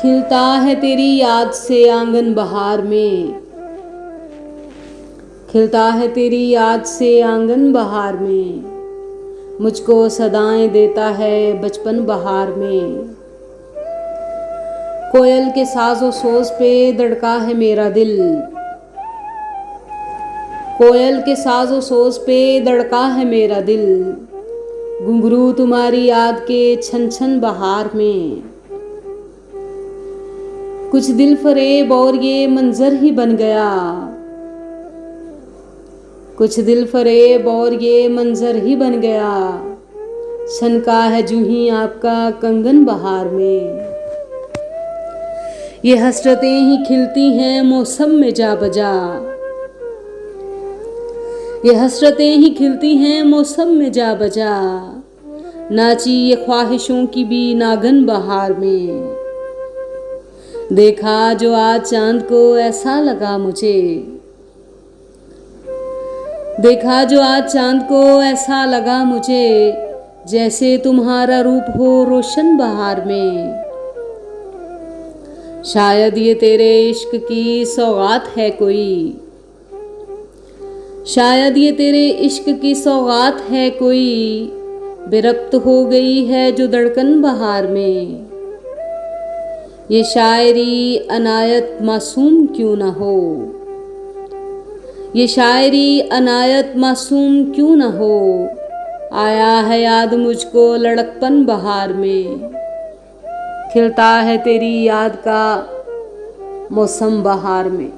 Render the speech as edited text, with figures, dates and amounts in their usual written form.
खिलता है तेरी याद से आंगन बहार में, खिलता है तेरी याद से आंगन बहार में, मुझको सदाएं देता है बचपन बहार में। कोयल के साजो सोज पे धड़का है मेरा दिल, कोयल के साजो सोज पे धड़का है मेरा दिल, घुंघरू तुम्हारी याद के छन छन बहार में। कुछ दिल फरेब और ये मंजर ही बन गया, कुछ दिल फरेब और ये मंजर ही बन गया, छनका है जूही आपका कंगन बहार में। ये हसरतें ही खिलती हैं मौसम में जा बजा, ये हसरतें ही खिलती हैं मौसम में जा बजा, नाची ये ख्वाहिशों की भी नागन बहार में। देखा जो आज चांद को ऐसा लगा मुझे, देखा जो आज चांद को ऐसा लगा मुझे, जैसे तुम्हारा रूप हो रोशन बहार में। शायद ये तेरे इश्क की सौगात है कोई, शायद ये तेरे इश्क की सौगात है कोई, बेरब्त हो गई है जो धड़कन बहार में। ये शायरी अनायत मासूम क्यों न हो, ये शायरी अनायत मासूम क्यों न हो, आया है याद मुझको लड़कपन बहार में। खिलता है तेरी याद का मौसम बहार में।